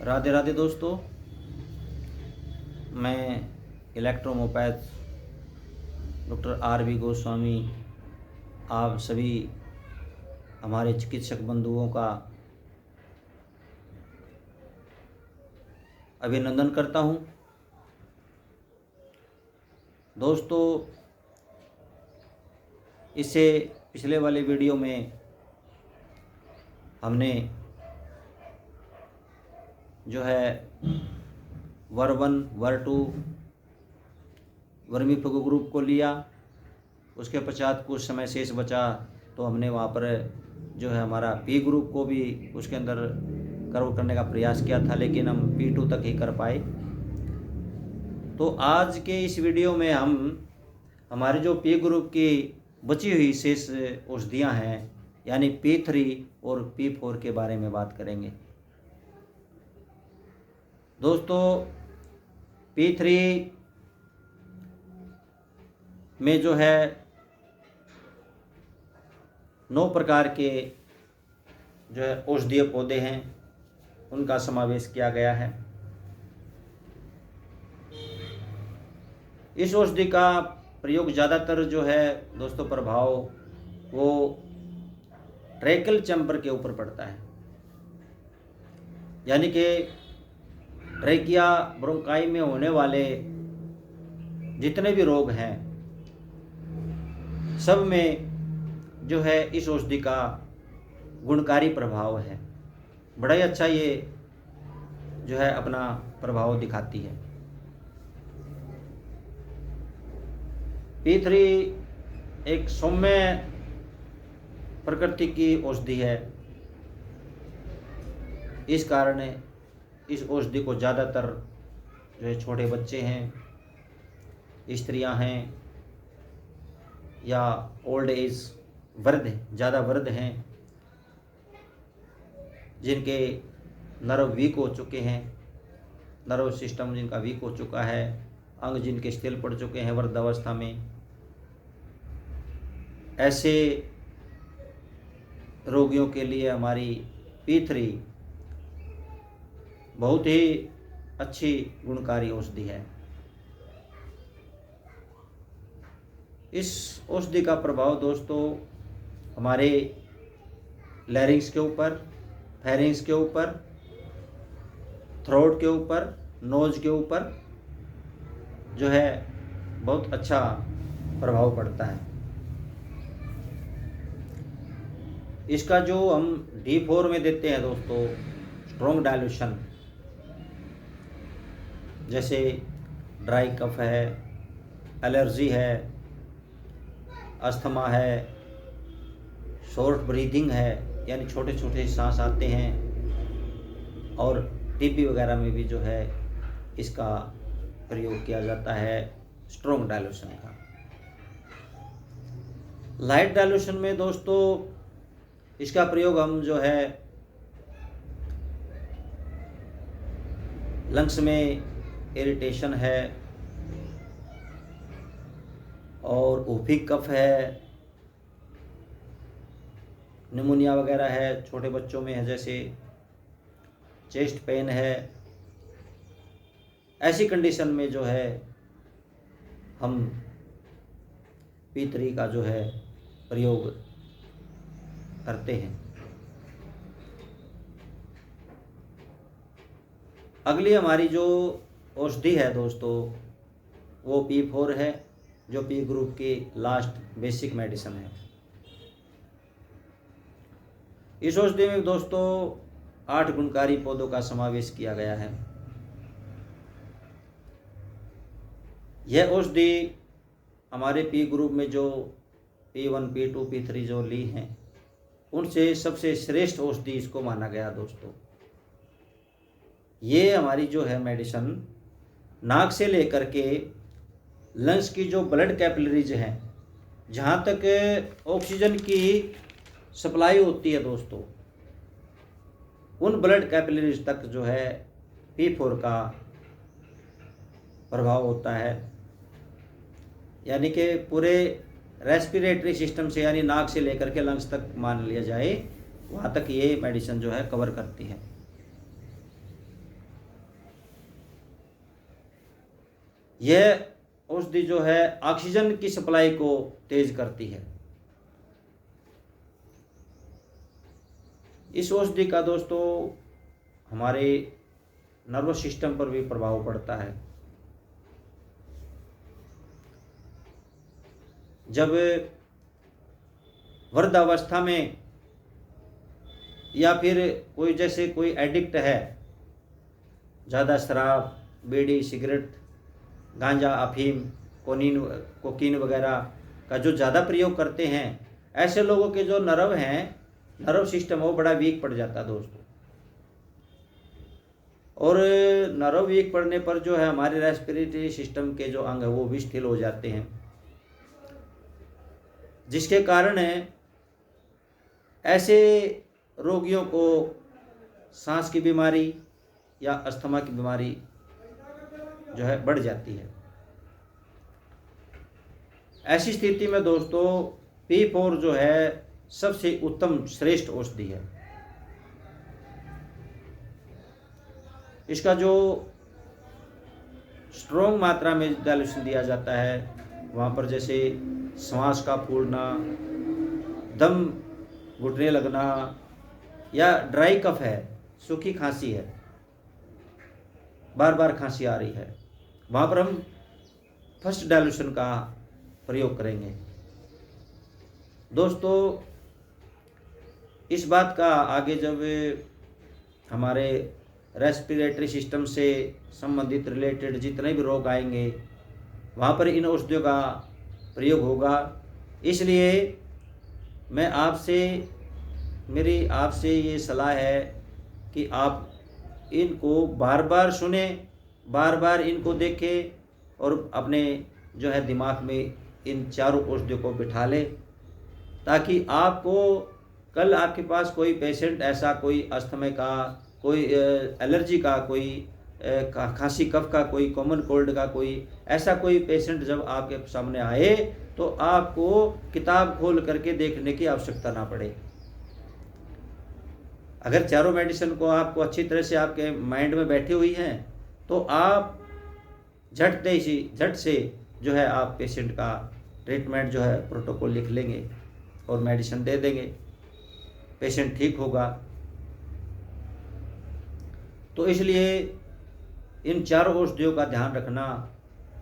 राधे राधे दोस्तों, मैं इलेक्ट्रोमोपैथ doctor RV. Goswami आप सभी हमारे चिकित्सक बंधुओं का अभिनंदन करता हूं। दोस्तों, इससे पिछले वाले वीडियो में हमने जो है वर1 वर2 वर्मी फगु ग्रुप को लिया। उसके पश्चात कुछ समय शेष बचा तो हमने वहाँ पर जो है हमारा पी ग्रुप को भी उसके अंदर कवर करने का प्रयास किया था, लेकिन हम P2 तक ही कर पाए। तो आज के इस वीडियो में हम हमारे जो पी ग्रुप की बची हुई शेष औषधियाँ हैं यानी P3 और P4 के बारे में बात करेंगे। दोस्तों, P3 में जो है 9 प्रकार के जो है औषधीय पौधे हैं, उनका समावेश किया गया है। इस औषधि का प्रयोग ज़्यादातर जो है दोस्तों प्रभाव वो ट्रैकियल चैम्बर के ऊपर पड़ता है, यानी कि ट्रैकिया ब्रोंकाई में होने वाले जितने भी रोग हैं सब में जो है इस औषधि का गुणकारी प्रभाव है। बड़ा ही अच्छा ये जो है अपना प्रभाव दिखाती है। P3 एक सौम्य प्रकृति की औषधि है। इस कारण इस औषधि को ज़्यादातर जो है छोटे बच्चे हैं, स्त्रियां हैं या ओल्ड एज वृद्ध, ज़्यादा वृद्ध हैं जिनके नर्व वीक हो चुके हैं, नर्व सिस्टम जिनका वीक हो चुका है, अंग जिनके शिथिल पड़ चुके हैं वृद्धावस्था में, ऐसे रोगियों के लिए हमारी P3 बहुत ही अच्छी गुणकारी औषधि है। इस औषधि का प्रभाव दोस्तों हमारे लैरिंक्स के ऊपर, फेरिंक्स के ऊपर, थ्रोट के ऊपर, नोज के ऊपर जो है बहुत अच्छा प्रभाव पड़ता है। इसका जो हम D4 में देते हैं दोस्तों स्ट्रॉन्ग डाइल्यूशन, जैसे ड्राई कफ है, एलर्जी है, अस्थमा है, शॉर्ट ब्रीदिंग है यानी छोटे छोटे सांस आते हैं, और टीबी वगैरह में भी जो है इसका प्रयोग किया जाता है स्ट्रॉन्ग डाइल्यूशन का। लाइट डाइल्यूशन में दोस्तों इसका प्रयोग हम जो है लंग्स में इरिटेशन है और ऊफी कफ है, निमोनिया वगैरह है, छोटे बच्चों में है जैसे चेस्ट पेन है, ऐसी कंडीशन में जो है हम P3 का जो है प्रयोग करते हैं। अगली हमारी जो औषधि है दोस्तों वो P4 है, जो P ग्रुप की लास्ट बेसिक मेडिसिन है। इस औषधि में दोस्तों 8 गुणकारी पौधों का समावेश किया गया है। यह औषधि हमारे P ग्रुप में जो P1, P2, P3 जो ली हैं उनसे सबसे श्रेष्ठ औषधि इसको माना गया दोस्तों। ये हमारी जो है मेडिसिन नाक से लेकर के लंग्स की जो ब्लड कैपिलरीज हैं, जहाँ तक ऑक्सीजन की सप्लाई होती है दोस्तों, उन ब्लड कैपिलरीज तक जो है P4 का प्रभाव होता है। यानी कि पूरे रेस्पिरेटरी सिस्टम से यानी नाक से लेकर के लंग्स तक मान लिया जाए, वहाँ तक ये मेडिसिन जो है कवर करती है। यह औषधि जो है ऑक्सीजन की सप्लाई को तेज करती है। इस औषधि का दोस्तों हमारे नर्वस सिस्टम पर भी प्रभाव पड़ता है। जब वृद्धावस्था में या फिर कोई जैसे कोई एडिक्ट है, ज़्यादा शराब, बीड़ी, सिगरेट, गांजा, अफीम, कोकीन वगैरह का जो ज़्यादा प्रयोग करते हैं, ऐसे लोगों के जो नर्व हैं, नर्व सिस्टम वो बड़ा वीक पड़ जाता है दोस्तों। और नर्व वीक पड़ने पर जो है हमारे रेस्पिरेटरी सिस्टम के जो अंग है वो भी शिथिल हो जाते हैं, जिसके कारण ऐसे रोगियों को सांस की बीमारी या अस्थमा की बीमारी जो है बढ़ जाती है। ऐसी स्थिति में दोस्तों P4 जो है सबसे उत्तम श्रेष्ठ औषधि है। इसका जो स्ट्रॉन्ग मात्रा में डाइल्यूशन दिया जाता है, वहाँ पर जैसे श्वास का फूलना, दम घुटने लगना, या ड्राई कफ है, सूखी खांसी है, बार बार खांसी आ रही है, वहाँ पर हम फर्स्ट डाइल्यूशन का प्रयोग करेंगे। दोस्तों इस बात का आगे जब हमारे रेस्पिरेटरी सिस्टम से संबंधित रिलेटेड जितने भी रोग आएंगे, वहाँ पर इन औषधियों का प्रयोग होगा। इसलिए मेरी आपसे ये सलाह है कि आप इनको बार बार सुने, बार बार इनको देखें और अपने जो है दिमाग में इन चारों औषधियों को बिठा लें, ताकि आपको कल आपके पास कोई पेशेंट ऐसा, कोई अस्थमा का, कोई एलर्जी का, कोई खांसी कफ का, कोई कॉमन कोल्ड का, कोई ऐसा कोई पेशेंट जब आपके सामने आए तो आपको किताब खोल करके देखने की आवश्यकता ना पड़े। अगर चारों मेडिसिन को आपको अच्छी तरह से आपके माइंड में बैठी हुई हैं तो आप झट से जो है आप पेशेंट का ट्रीटमेंट जो है प्रोटोकॉल लिख लेंगे और मेडिसिन दे देंगे, पेशेंट ठीक होगा। तो इसलिए इन चारों औषधियों का ध्यान रखना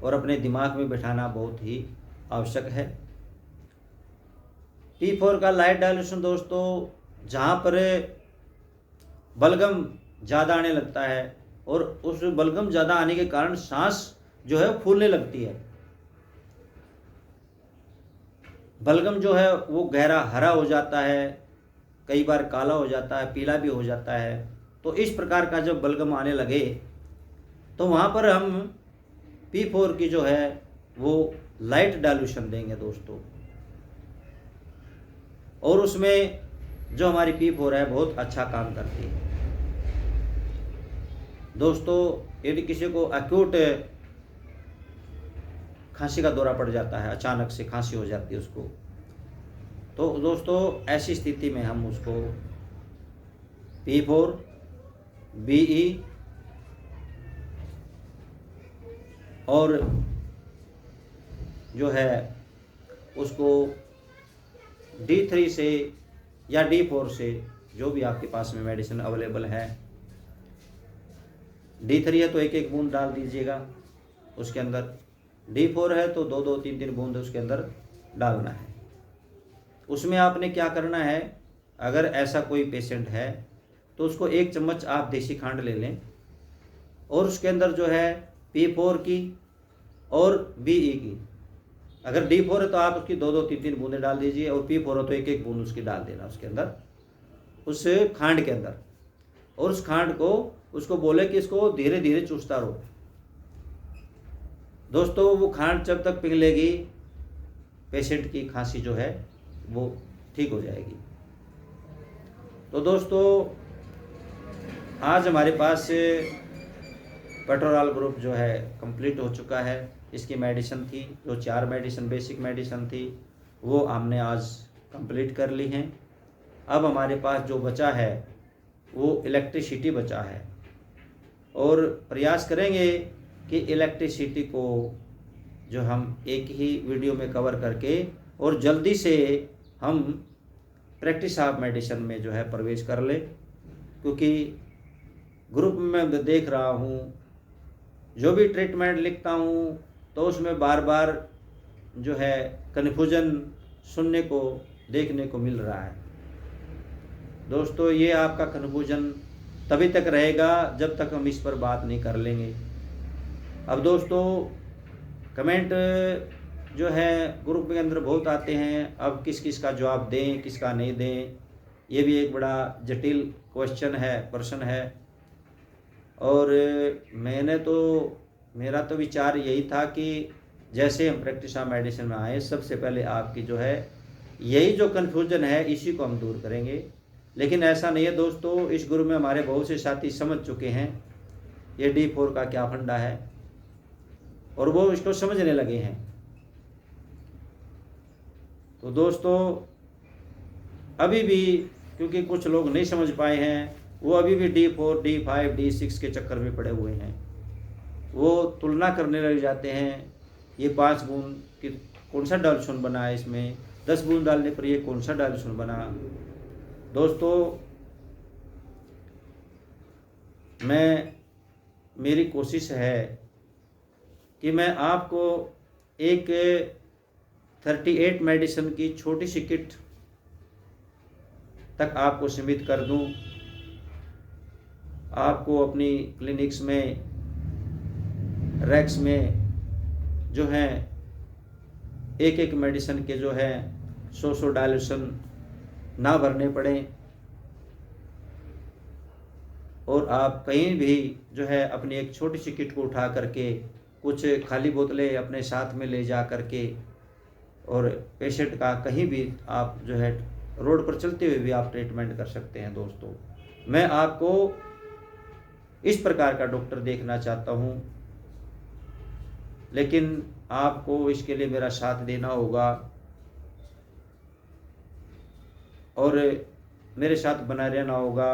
और अपने दिमाग में बिठाना बहुत ही आवश्यक है। P4 का लाइट डाइल्यूशन दोस्तों, जहाँ पर बलगम ज़्यादा आने लगता है और उस बलगम ज़्यादा आने के कारण सांस जो है फूलने लगती है, बलगम जो है वो गहरा हरा हो जाता है, कई बार काला हो जाता है, पीला भी हो जाता है। तो इस प्रकार का जब बलगम आने लगे तो वहाँ पर हम P4 की जो है वो लाइट डाइल्यूशन देंगे दोस्तों, और उसमें जो हमारी P4 है बहुत अच्छा काम करती है। दोस्तों यदि किसी को एक्यूट खांसी का दौरा पड़ जाता है, अचानक से खांसी हो जाती है उसको, तो दोस्तों ऐसी स्थिति में हम उसको P4, BE और जो है उसको D3 से या D4 से, जो भी आपके पास में मेडिसिन अवेलेबल है। D3 है तो एक एक बूंद डाल दीजिएगा उसके अंदर, D4 है तो 2-2, 3-3 बूंद उसके अंदर डालना है। उसमें आपने क्या करना है, अगर ऐसा कोई पेशेंट है तो उसको 1 चम्मच आप देसी खांड ले लें और उसके अंदर जो है P4 की और BE की, अगर D4 है तो आप उसकी 2-2, 3-3 बूंदें डाल दीजिए, और P4 है तो एक एक बूंद उसकी डाल देना उसके अंदर, उस खांड के अंदर, और उस खांड को उसको बोले कि इसको धीरे धीरे चूसता रहो। दोस्तों वो खांड जब तक पिघलेगी पेशेंट की खांसी जो है वो ठीक हो जाएगी। तो दोस्तों आज हमारे पास पेट्रोल ग्रुप जो है कंप्लीट हो चुका है। इसकी मेडिसिन थी जो 4 मेडिसिन बेसिक मेडिसिन थी वो हमने आज कंप्लीट कर ली हैं। अब हमारे पास जो बचा है वो इलेक्ट्रिसिटी बचा है, और प्रयास करेंगे कि इलेक्ट्रिसिटी को जो हम एक ही वीडियो में कवर करके और जल्दी से हम प्रैक्टिस ऑफ मेडिसिन में जो है प्रवेश कर ले, क्योंकि ग्रुप में मैं देख रहा हूँ जो भी ट्रीटमेंट लिखता हूँ तो उसमें बार बार जो है कन्फ्यूजन सुनने को देखने को मिल रहा है। दोस्तों, ये आपका कन्फ्यूजन तभी तक रहेगा जब तक हम इस पर बात नहीं कर लेंगे। अब दोस्तों, कमेंट जो है ग्रुप के अंदर बहुत आते हैं, अब किस किस का जवाब दें किसका नहीं दें, ये भी एक बड़ा जटिल क्वेश्चन है, प्रश्न है। और मेरा तो विचार यही था कि जैसे हम प्रैक्टिस ऑफ मेडिसिन में आए, सबसे पहले आपकी जो है यही जो कन्फ्यूजन है इसी को हम दूर करेंगे। लेकिन ऐसा नहीं है दोस्तों, इस ग्रुप में हमारे बहुत से साथी समझ चुके हैं ये D4 का क्या फंडा है और वो इसको समझने लगे हैं। तो दोस्तों, अभी भी क्योंकि कुछ लोग नहीं समझ पाए हैं, वो अभी भी D4, D5, D6 के चक्कर में पड़े हुए हैं। वो तुलना करने लग जाते हैं, ये 5 बूंद कि कौन सा डाइल्यूशन बना है, इसमें 10 बूंद डालने पर ये कौन सा डाइल्यूशन बना। दोस्तों, मेरी कोशिश है कि मैं आपको एक 38 मेडिसिन की छोटी सी किट तक आपको सीमित कर दूं। आपको अपनी क्लिनिक्स में, रैक्स में जो हैं एक एक मेडिसिन के जो है 100 डाइल्यूशन ना भरने पड़े, और आप कहीं भी जो है अपनी एक छोटी सी किट को उठा करके कुछ खाली बोतलें अपने साथ में ले जा करके, और पेशेंट का कहीं भी आप जो है रोड पर चलते हुए भी आप ट्रीटमेंट कर सकते हैं। दोस्तों, मैं आपको इस प्रकार का डॉक्टर देखना चाहता हूं, लेकिन आपको इसके लिए मेरा साथ देना होगा और मेरे साथ बना रहना होगा।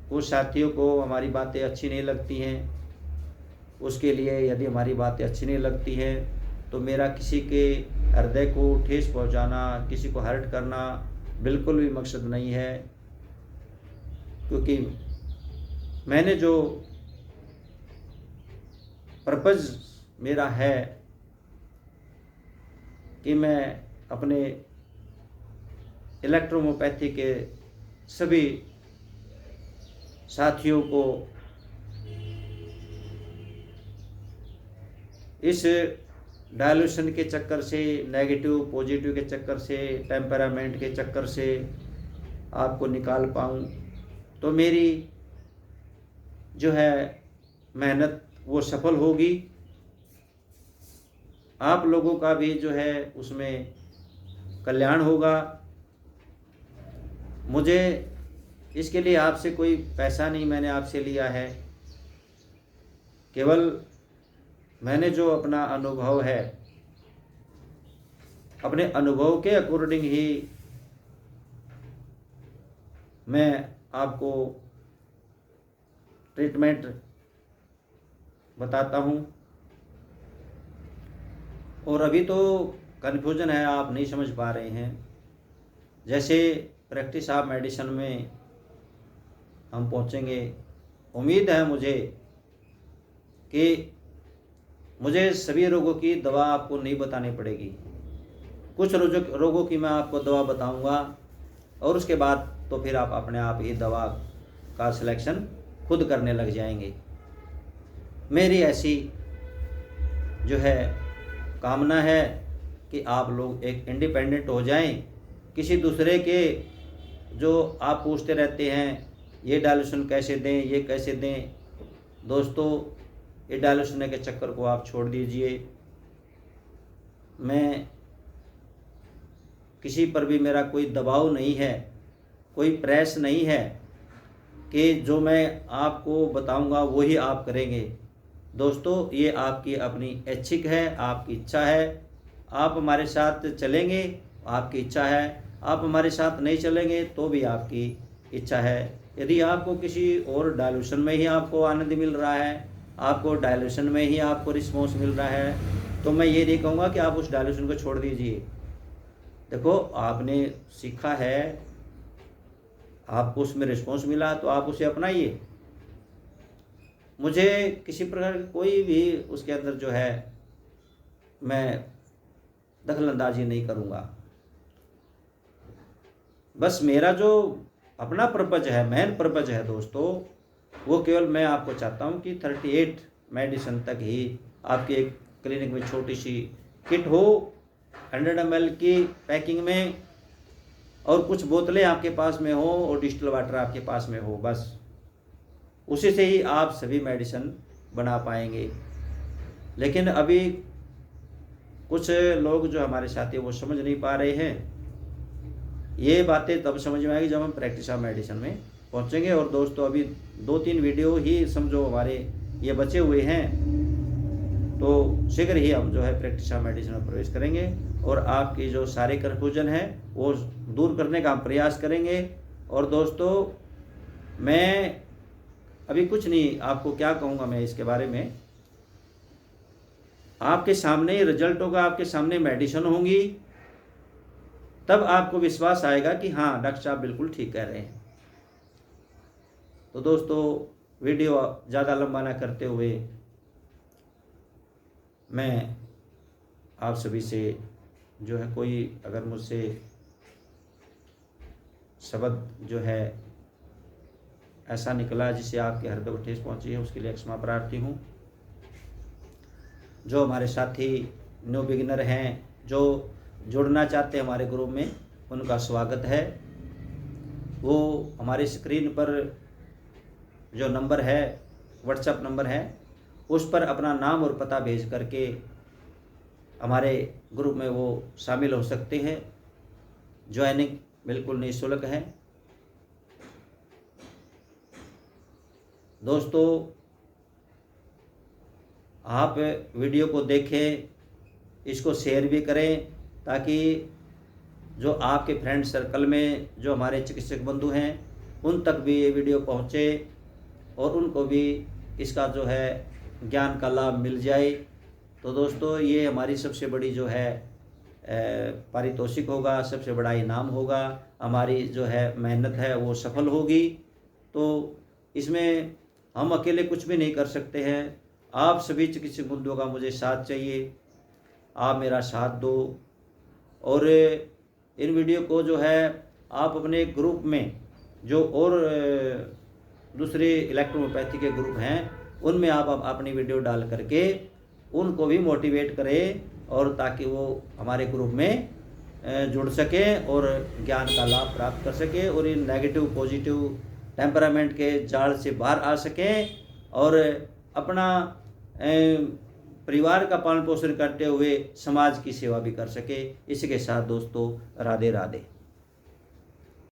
कुछ साथियों को हमारी बातें अच्छी नहीं लगती हैं, उसके लिए यदि हमारी बातें अच्छी नहीं लगती हैं तो मेरा किसी के हृदय को ठेस पहुंचाना, किसी को हर्ट करना बिल्कुल भी मकसद नहीं है। क्योंकि मैंने जो पर्पज़ मेरा है कि मैं अपने इलेक्ट्रोहोम्योपैथी के सभी साथियों को इस डाइल्यूशन के चक्कर से, नेगेटिव पॉजिटिव के चक्कर से, टेम्परामेंट के चक्कर से आपको निकाल पाऊँ, तो मेरी जो है मेहनत वो सफल होगी। आप लोगों का भी जो है उसमें कल्याण होगा। मुझे इसके लिए आपसे कोई पैसा नहीं मैंने आपसे लिया है, केवल मैंने जो अपना अनुभव है, अपने अनुभव के अकॉर्डिंग ही मैं आपको ट्रीटमेंट बताता हूँ। और अभी तो कन्फ्यूजन है, आप नहीं समझ पा रहे हैं। जैसे प्रैक्टिस ऑफ मेडिसिन में हम पहुँचेंगे, उम्मीद है मुझे कि मुझे सभी रोगों की दवा आपको नहीं बतानी पड़ेगी। कुछ रोगों की मैं आपको दवा बताऊंगा और उसके बाद तो फिर आप अपने आप ही दवा का सिलेक्शन खुद करने लग जाएंगे। मेरी ऐसी जो है कामना है कि आप लोग एक इंडिपेंडेंट हो जाएं। किसी दूसरे के जो आप पूछते रहते हैं ये डाइल्यूशन कैसे दें, ये कैसे दें, दोस्तों ये डाइल्यूशन के चक्कर को आप छोड़ दीजिए। मैं किसी पर भी मेरा कोई दबाव नहीं है, कोई प्रेस नहीं है कि जो मैं आपको बताऊंगा वही आप करेंगे। दोस्तों, ये आपकी अपनी ऐच्छिक है, आपकी इच्छा है। आप हमारे साथ चलेंगे, आपकी इच्छा है। आप हमारे साथ नहीं चलेंगे तो भी आपकी इच्छा है। यदि आपको किसी और डाइल्यूशन में ही आपको आनंद मिल रहा है, आपको डायल्यूशन में ही आपको रिस्पॉन्स मिल रहा है, तो मैं ये नहीं कहूँगा कि आप उस डायल्यूशन को छोड़ दीजिए। देखो, आपने सीखा है, आपको उसमें रिस्पॉन्स मिला तो आप उसे अपनाइए। मुझे किसी प्रकार की कोई भी उसके अंदर जो है मैं दखलंदाजी नहीं करूँगा। बस मेरा जो अपना पर्पज है, मेन पर्पज है दोस्तों, वो केवल मैं आपको चाहता हूँ कि 38 मेडिसिन तक ही आपके एक क्लिनिक में छोटी सी किट हो, 100 ml की पैकिंग में, और कुछ बोतलें आपके पास में हो और डिस्टिल वाटर आपके पास में हो। बस उसी से ही आप सभी मेडिसिन बना पाएंगे। लेकिन अभी कुछ लोग जो हमारे साथी वो समझ नहीं पा रहे हैं। ये बातें तब समझ में आएगी जब हम प्रैक्टिस ऑफ मेडिसिन में पहुंचेंगे। और दोस्तों, अभी 2-3 वीडियो ही समझो हमारे ये बचे हुए हैं, तो शीघ्र ही हम जो है प्रैक्टिस ऑफ मेडिसिन में प्रवेश करेंगे और आपकी जो सारे कन्फ्यूजन है वो दूर करने का हम प्रयास करेंगे। और दोस्तों, मैं अभी कुछ नहीं, आपको क्या कहूँगा मैं इसके बारे में, आपके सामने ही रिजल्ट होगा, आपके सामने मेडिसिन होंगी, तब आपको विश्वास आएगा कि हाँ डॉक्टर साहब बिल्कुल ठीक कह रहे हैं। तो दोस्तों, वीडियो ज़्यादा लंबा ना करते हुए मैं आप सभी से जो है, कोई अगर मुझसे शब्द जो है ऐसा निकला जिससे आपके हृदय को ठेस पहुंची है, उसके लिए क्षमा प्रार्थी हूँ। जो हमारे साथी न्यू बिगिनर हैं, जो जुड़ना चाहते हैं हमारे ग्रुप में, उनका स्वागत है। वो हमारी स्क्रीन पर जो नंबर है, व्हाट्सएप नंबर है, उस पर अपना नाम और पता भेज करके हमारे ग्रुप में वो शामिल हो सकते हैं। ज्वाइनिंग बिल्कुल निःशुल्क है। दोस्तों, आप वीडियो को देखें, इसको शेयर भी करें, ताकि जो आपके फ्रेंड सर्कल में जो हमारे चिकित्सक बंधु हैं उन तक भी ये वीडियो पहुँचे और उनको भी इसका जो है ज्ञान का लाभ मिल जाए। तो दोस्तों, ये हमारी सबसे बड़ी जो है पारितोषिक होगा, सबसे बड़ा इनाम होगा। हमारी जो है मेहनत है वो सफल होगी। तो इसमें हम अकेले कुछ भी नहीं कर सकते हैं। आप सभी चिकित्सक बंधुओं का मुझे साथ चाहिए। आप मेरा साथ दो और इन वीडियो को जो है आप अपने ग्रुप में, जो और दूसरे इलेक्ट्रोपैथी के ग्रुप हैं, उनमें आप अपनी वीडियो डाल करके उनको भी मोटिवेट करें, और ताकि वो हमारे ग्रुप में जुड़ सकें और ज्ञान का लाभ प्राप्त कर सकें और इन नेगेटिव पॉजिटिव टेम्परामेंट के जाल से बाहर आ सकें और अपना परिवार का पालन पोषण करते हुए समाज की सेवा भी कर सके। इसी के साथ दोस्तों, राधे राधे।